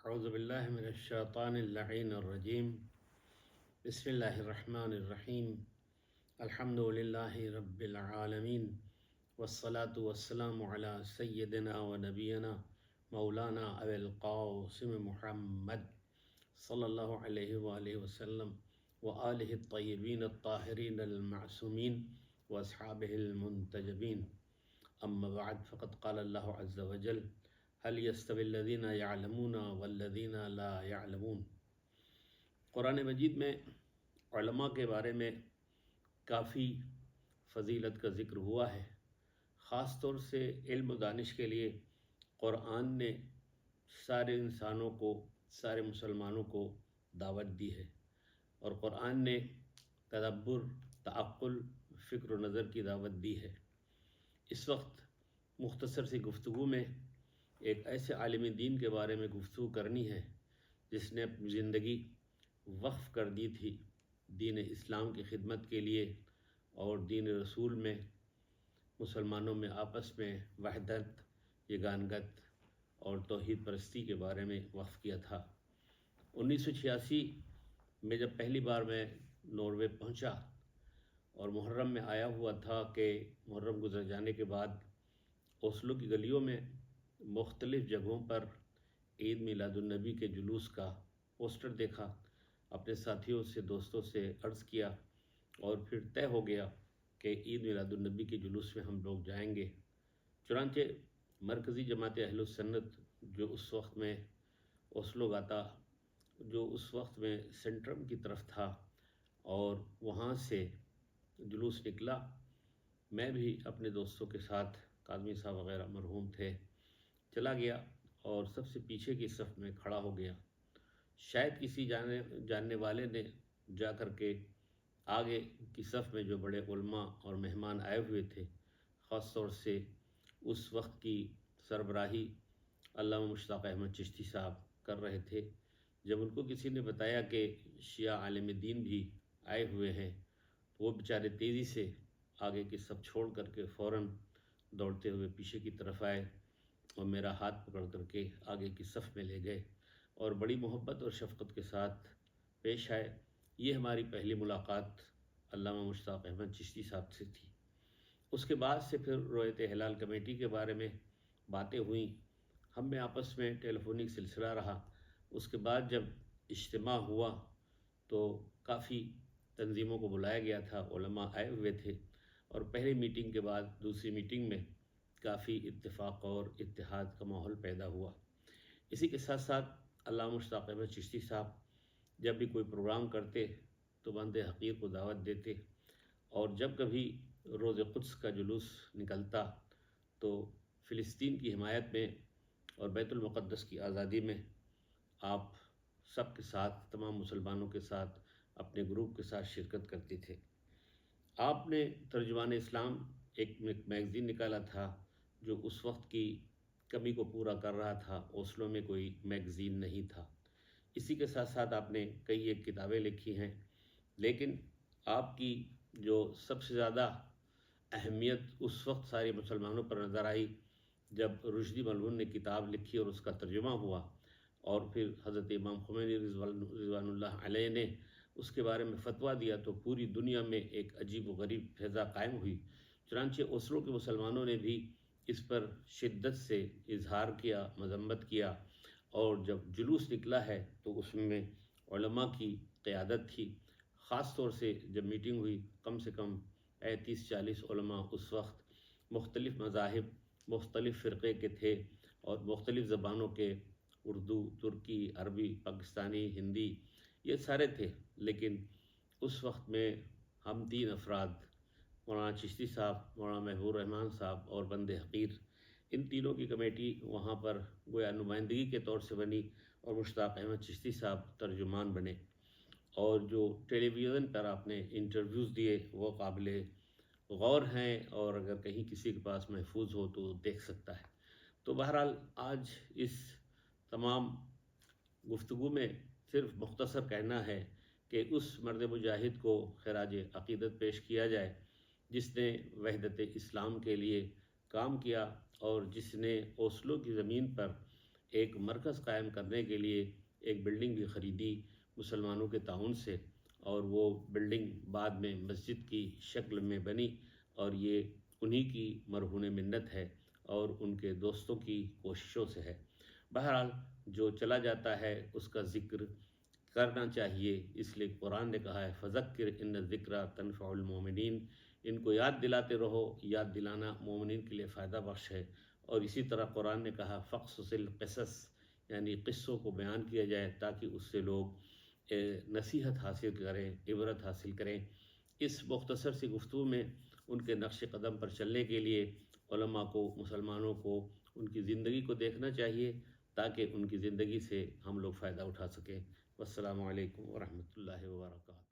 اعوذ باللہ من الشیطان اللعین الرجیم بسم اللہ الرحمن الرحیم الحمد للہ رب العالمین والصلاة والسلام علی سیدنا و نبینا مولانا ابی القاسم محمد صلی اللہ علیہ وآلہ وسلم وآلہ الطیبین الطاہرین المعصومین واصحابہ المنتجبین اما بعد فقد قال اللہ عز وجل هل يستوي الذين يعلمون والذين لا يعلمون۔ قرآن مجید میں علماء کے بارے میں کافی فضیلت کا ذکر ہوا ہے۔ خاص طور سے علم و دانش کے لیے قرآن نے سارے انسانوں کو، سارے مسلمانوں کو دعوت دی ہے، اور قرآن نے تدبر، تعقل، فکر و نظر کی دعوت دی ہے۔ اس وقت مختصر سی گفتگو میں ایک ایسے عالم دین کے بارے میں گفتگو کرنی ہے جس نے اپنی زندگی وقف کر دی تھی دین اسلام کی خدمت کے لیے، اور دین رسول میں مسلمانوں میں آپس میں وحدت، یگانگت اور توحید پرستی کے بارے میں وقف کیا تھا۔ 1986 میں جب پہلی بار میں ناروے پہنچا اور محرم میں آیا ہوا تھا کہ محرم گزر جانے کے بعد اوسلو کی گلیوں میں مختلف جگہوں پر عید میلاد النبی کے جلوس کا پوسٹر دیکھا، اپنے ساتھیوں سے، دوستوں سے عرض کیا، اور پھر طے ہو گیا کہ عید میلاد النبی کے جلوس میں ہم لوگ جائیں گے۔ چنانچہ مرکزی جماعت اہل السنت جو اس وقت میں اوسلو گاتا، جو اس وقت میں سینٹرم کی طرف تھا، اور وہاں سے جلوس نکلا۔ میں بھی اپنے دوستوں کے ساتھ، کاظمی صاحب وغیرہ مرحوم تھے، چلا گیا اور سب سے پیچھے کی صف میں کھڑا ہو گیا۔ شاید کسی جاننے والے نے جا کر کے آگے کی صف میں جو بڑے علماء اور مہمان آئے ہوئے تھے، خاص طور سے اس وقت کی سربراہی علامہ مشتاق احمد چشتی صاحب کر رہے تھے، جب ان کو کسی نے بتایا کہ شیعہ عالم دین بھی آئے ہوئے ہیں، تو وہ بیچارے تیزی سے آگے کی صف چھوڑ کر کے فوراً دوڑتے ہوئے پیچھے کی طرف آئے اور میرا ہاتھ پکڑ کر کے آگے کی صف میں لے گئے اور بڑی محبت اور شفقت کے ساتھ پیش آئے۔ یہ ہماری پہلی ملاقات علامہ مشتاق احمد چشتی صاحب سے تھی۔ اس کے بعد سے پھر رویت ہلال کمیٹی کے بارے میں باتیں ہوئیں، ہم میں آپس میں ٹیلی فونک سلسلہ رہا۔ اس کے بعد جب اجتماع ہوا تو کافی تنظیموں کو بلایا گیا تھا، علماء آئے ہوئے تھے، اور پہلی میٹنگ کے بعد دوسری میٹنگ میں کافی اتفاق اور اتحاد کا ماحول پیدا ہوا۔ اسی کے ساتھ ساتھ علامہ مشتاق احمد چشتی صاحب جب بھی کوئی پروگرام کرتے تو بند حقیر کو دعوت دیتے، اور جب کبھی روز قدس کا جلوس نکلتا تو فلسطین کی حمایت میں اور بیت المقدس کی آزادی میں آپ سب کے ساتھ، تمام مسلمانوں کے ساتھ، اپنے گروپ کے ساتھ شرکت کرتے تھے۔ آپ نے ترجمان اسلام ایک میگزین نکالا تھا جو اس وقت کی کمی کو پورا کر رہا تھا، اوسلو میں کوئی میگزین نہیں تھا۔ اسی کے ساتھ ساتھ آپ نے کئی ایک کتابیں لکھی ہیں، لیکن آپ کی جو سب سے زیادہ اہمیت اس وقت سارے مسلمانوں پر نظر آئی جب رشدی ملعون نے کتاب لکھی اور اس کا ترجمہ ہوا، اور پھر حضرت امام خمینی رضوان اللہ علیہ نے اس کے بارے میں فتویٰ دیا، تو پوری دنیا میں ایک عجیب و غریب فضا قائم ہوئی۔ چنانچہ اوسلو کے مسلمانوں نے بھی اس پر شدت سے اظہار کیا، مذمت کیا، اور جب جلوس نکلا ہے تو اس میں علماء کی قیادت تھی۔ خاص طور سے جب میٹنگ ہوئی، کم سے کم 35-40 علماء اس وقت مختلف مذاہب، مختلف فرقے کے تھے، اور مختلف زبانوں کے، اردو، ترکی، عربی، پاکستانی، ہندی، یہ سارے تھے۔ لیکن اس وقت میں ہم 3 افراد، مولانا چشتی صاحب، مولانا محبوب الرحمن صاحب اور بند حقیر، ان تینوں کی کمیٹی وہاں پر گویا نمائندگی کے طور سے بنی، اور مشتاق احمد چشتی صاحب ترجمان بنے، اور جو ٹیلی ویژن پر آپ نے انٹرویوز دیے وہ قابل غور ہیں، اور اگر کہیں کسی کے پاس محفوظ ہو تو دیکھ سکتا ہے۔ تو بہرحال آج اس تمام گفتگو میں صرف مختصر کہنا ہے کہ اس مرد مجاہد کو خراج عقیدت پیش کیا جائے جس نے وحدت اسلام کے لیے کام کیا، اور جس نے اوسلو کی زمین پر ایک مرکز قائم کرنے کے لیے ایک بلڈنگ بھی خریدی مسلمانوں کے تعاون سے، اور وہ بلڈنگ بعد میں مسجد کی شکل میں بنی، اور یہ انہی کی مرہون منت ہے اور ان کے دوستوں کی کوششوں سے ہے۔ بہرحال جو چلا جاتا ہے اس کا ذکر کرنا چاہیے، اس لیے قرآن نے کہا ہے فذکر ان الذکریٰ تنفع المومنین، ان کو یاد دلاتے رہو، یاد دلانا مومنین کے لیے فائدہ بخش ہے۔ اور اسی طرح قرآن نے کہا فقصص القصص، یعنی قصوں کو بیان کیا جائے تاکہ اس سے لوگ نصیحت حاصل کریں، عبرت حاصل کریں۔ اس مختصر سی گفتگو میں ان کے نقش قدم پر چلنے کے لیے علماء کو، مسلمانوں کو ان کی زندگی کو دیکھنا چاہیے تاکہ ان کی زندگی سے ہم لوگ فائدہ اٹھا سکیں۔ والسلام علیکم ورحمۃ اللہ وبرکاتہ۔